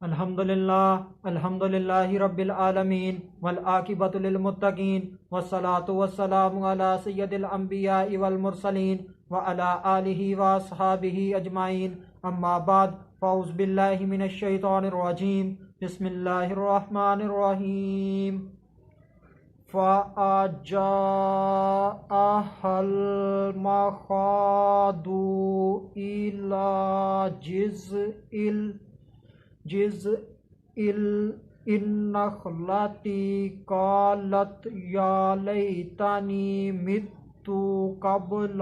अल्हम्दुलिल्लाहि रब्बिल आलमीन वल आकिबतु लिल मुत्तकीन वस्सलातु वस्सलामु अला सय्यदिल अंबियाइ वल मुरसलीन व अला आलिहि व अस्हाबिहि अजमाइन अम्मा बाद फ़ौज़ बिल्लाहि मिनश शैतानिर रजीम बिस्मिल्लाहिर रहमानिर रहीम फ़अजाअहल मख़ादु इला जिज़इल नख़लति क़ालत या लैतनी मित्तु क़ब्ल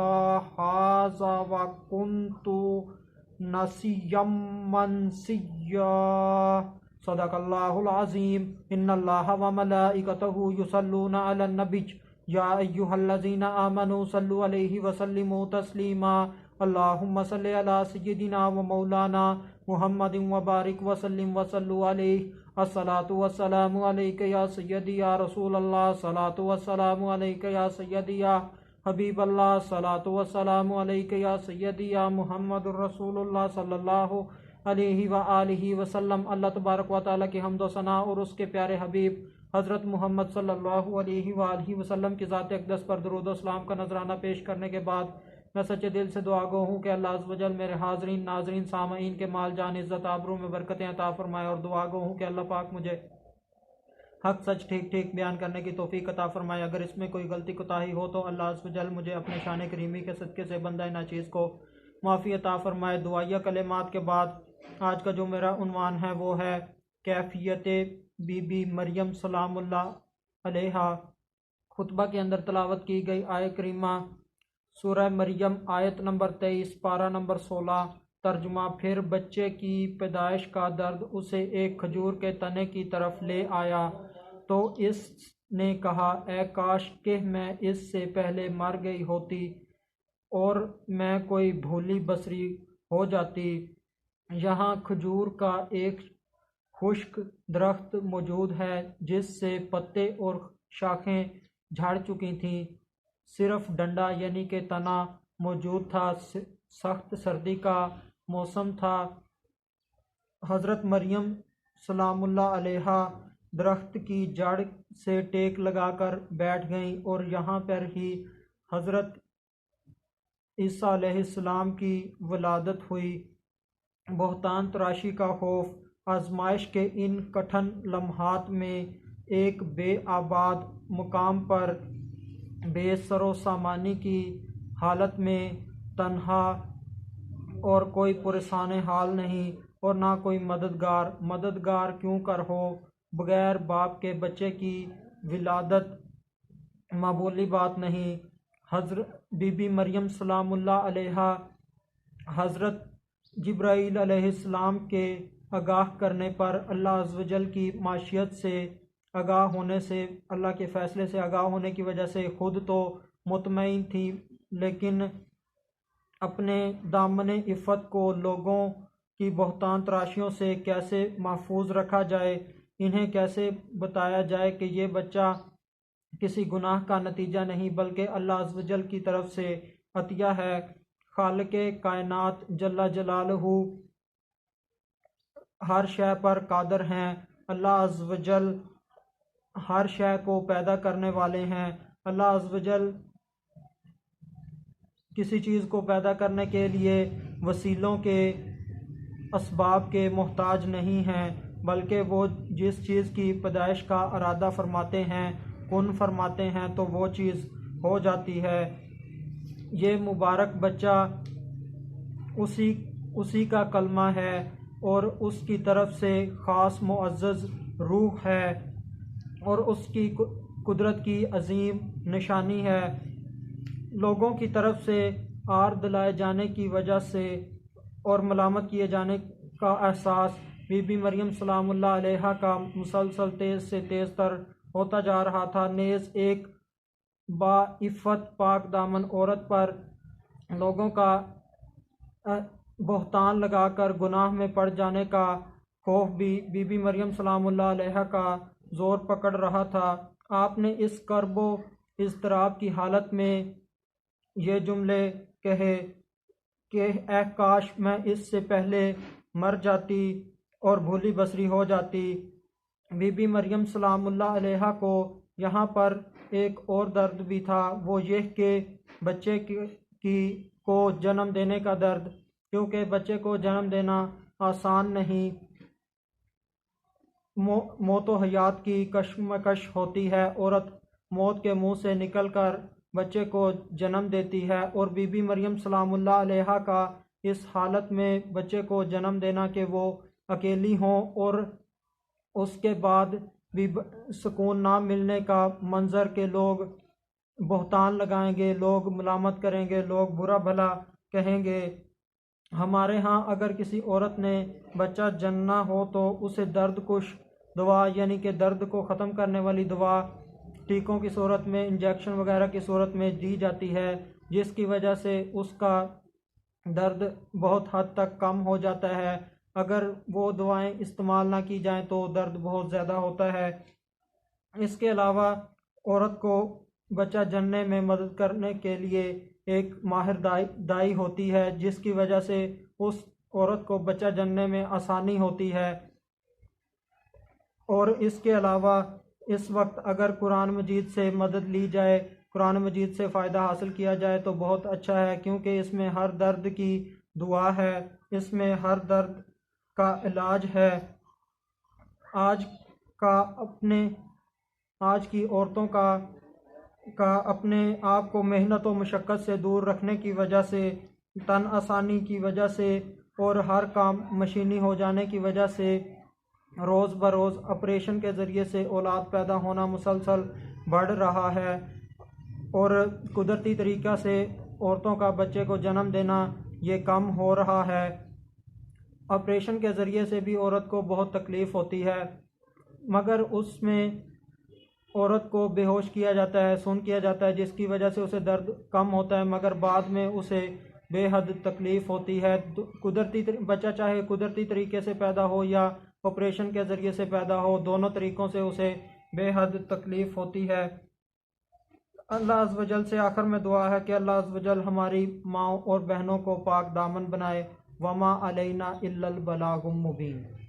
हाज़ा व कुन्तु नसिय्यम मनसिय्या। सदक़ल्लाहुल अज़ीम। इन्नल्लाहा व मलाइकतहु युसल्लूना अलन नबी या अय्युहल्लज़ीना आमनू सल्लु अलैहि व सल्लिमू तस्लीमा। अल्लाहुम्मा सल्लि अला सय्यिदिना व मौलाना मुहम्मदिन व बारिक व सल्लिम व सल्लु अलैहि। अस्सलातु वस्सलामु अलैका या सय्यदी या रसूल अल्लाह। सलातु वस्सलामु अलैका या सय्यदी या हबीब अल्लाह। सलातु वस्सलामु अलैका या सय्यदी या मुहम्मदुर रसूलुल्लाह सल्लल्लाहु अलैहि व आलिहि वसल्लम। अल्लाह तबारक व तआला की हम्द व सना और उसके प्यारे हबीब हज़रत मोहम्मद सल्लल्लाहु अलैहि व आलिहि वसल्लम की ज़ात अक़दस पर दुरूद व सलाम का नजराना पेश करने के बाद मैं सच्चे दिल से दुआ गो हूँ कि अल्लाह अज़्ज़ व जल मेरे हाज़रीन नाज़रीन सामईन के माल जान इज़्ज़त आबरू में बरकतें अता फरमाए और दुआ गो हूँ कि अल्लाह पाक मुझे हक सच ठीक ठीक बयान करने की तौफीक अता फरमाए। अगर इसमें कोई गलती कोताही हो तो अल्लाह अज़्ज़ व जल मुझे अपने शान करीमी के सदक़े से बंदा नाचीज़ को माफ़ी अता फरमाए। दुआया कलेमात के बाद आज का जो मेरा उन्वान है वो है कैफियत बीबी मरियम सलामुल्लाह अलैहा। खुतबा के अंदर तलावत की गई आय करीमा सूरह मरियम आयत नंबर 23 पारा नंबर 16। तर्जुमा। फिर बच्चे की पैदाइश का दर्द उसे एक खजूर के तने की तरफ ले आया तो इसने कहा, ए काश कि मैं इससे पहले मर गई होती और मैं कोई भूली बसरी हो जाती। यहाँ खजूर का एक खुश्क दरख्त मौजूद है जिससे पत्ते और शाखें झड़ चुकी थीं, सिर्फ डंडा यानी कि तना मौजूद था। सख्त सर्दी का मौसम था। हज़रत मरियम सलामुल्लाह अलैहा दरख्त की जड़ से टेक लगाकर बैठ गईं और यहाँ पर ही हज़रत ईसा अलैहिस्सलाम की वलादत हुई। बहतान तराशी का खौफ। आजमाइश के इन कठिन लम्हात में एक बेआबाद मुकाम पर बेसरो सामानी की हालत में तन्हा और कोई पुरसान हाल नहीं और ना कोई मददगार क्यों कर हो। बगैर बाप के बच्चे की विलादत मामूली बात नहीं। हज़रत बीबी मरियम सलामुल्लाह अलैहा हज़रत जिब्राईल अलैहिस्सलाम के आगाह करने पर अल्लाह अज़्ज़ व जल की माशियत से आगाह होने से, अल्लाह के फ़ैसले से आगाह होने की वजह से खुद तो मुतमईन थी, लेकिन अपने दामन इफ़्फ़त को लोगों की बहतान तराशियों से कैसे महफूज रखा जाए, इन्हें कैसे बताया जाए कि ये बच्चा किसी गुनाह का नतीजा नहीं बल्कि अल्लाह अज़्ज़ व जल की तरफ से अतिया है। खालिक़े कायनात जल्ला जलालहू हर शय पर कादिर हैं। अल्लाह अज़्ज़ व जल हर शय को पैदा करने वाले हैं। अल्लाह अज़्ज़ व जल किसी चीज़ को पैदा करने के लिए वसीलों के असबाब के मोहताज नहीं हैं, बल्कि वो जिस चीज़ की पैदाइश का इरादा फरमाते हैं, कुन फरमाते हैं तो वो चीज़ हो जाती है। ये मुबारक बच्चा उसी का कलमा है और उसकी तरफ से ख़ास मुअज़्ज़ज़ रूह है और उसकी कुदरत की अजीम निशानी है। लोगों की तरफ से आर दिलाए जाने की वजह से और मलामत किए जाने का एहसास बीबी मरियम सलामुल्लाह अलैहा का मुसलसल तेज़ से तेज़ तर होता जा रहा था। नेज़ एक बाइफ़्फ़त पाक दामन औरत पर लोगों का बहतान लगाकर गुनाह में पड़ जाने का खौफ भी बीबी मरियम सलामुल्लाह अलैहा का ज़ोर पकड़ रहा था। आपने इस कर्बो इज़्तिराब की हालत में ये जुमले कहे कि ए काश मैं इससे पहले मर जाती और भूली बसरी हो जाती। बीबी मरियम सलामुल्लाह अलैहा को यहाँ पर एक और दर्द भी था, वो ये कि बच्चे को जन्म देने का दर्द, क्योंकि बच्चे को जन्म देना आसान नहीं। मौत व हयात की कशमकश होती है। औरत मौत के मुंह से निकलकर बच्चे को जन्म देती है और बीबी मरियम सलामुल्लाह अलैहा का इस हालत में बच्चे को जन्म देना कि वो अकेली हों और उसके बाद भी सुकून ना मिलने का मंजर के लोग बहतान लगाएंगे, लोग मलामत करेंगे, लोग बुरा भला कहेंगे। हमारे यहाँ अगर किसी औरत ने बच्चा जन्ना हो तो उसे दर्द कुश दवा यानी कि दर्द को ख़त्म करने वाली दवा टीकों की सूरत में, इंजेक्शन वगैरह की सूरत में दी जाती है, जिसकी वजह से उसका दर्द बहुत हद तक कम हो जाता है। अगर वो दवाएं इस्तेमाल ना की जाएं तो दर्द बहुत ज़्यादा होता है। इसके अलावा औरत को बच्चा जनने में मदद करने के लिए एक माहिर दाई होती है, जिसकी वजह से उस औरत को बच्चा जनने में आसानी होती है। और इसके अलावा इस वक्त अगर कुरान मजीद से मदद ली जाए, कुरान मजीद से फ़ायदा हासिल किया जाए तो बहुत अच्छा है, क्योंकि इसमें हर दर्द की दुआ है, इसमें हर दर्द का इलाज है। आज की औरतों का अपने आप को मेहनत और मुशक्क़त से दूर रखने की वजह से, तन आसानी की वजह से और हर काम मशीनी हो जाने की वजह से रोज़ बरोज़ ऑपरेशन के ज़रिए से औलाद पैदा होना मुसलसल बढ़ रहा है और कुदरती तरीक़ा से औरतों का बच्चे को जन्म देना ये कम हो रहा है। ऑपरेशन के ज़रिए से भी औरत को बहुत तकलीफ़ होती है, मगर उसमें औरत को बेहोश किया जाता है, सुन किया जाता है, जिसकी वजह से उसे दर्द कम होता है, मगर बाद में उसे बेहद तकलीफ़ होती है। बच्चा चाहे कुदरती तरीके से पैदा हो या ऑपरेशन के ज़रिए से पैदा हो, दोनों तरीक़ों से उसे बेहद तकलीफ़ होती है। अल्लाह अज़्ज़ व जल से आखिर में दुआ है कि अल्लाह अज़्ज़ व जल हमारी माँ और बहनों को पाक दामन बनाए। वमा अलैना इल्लल बलागुम मुबीन।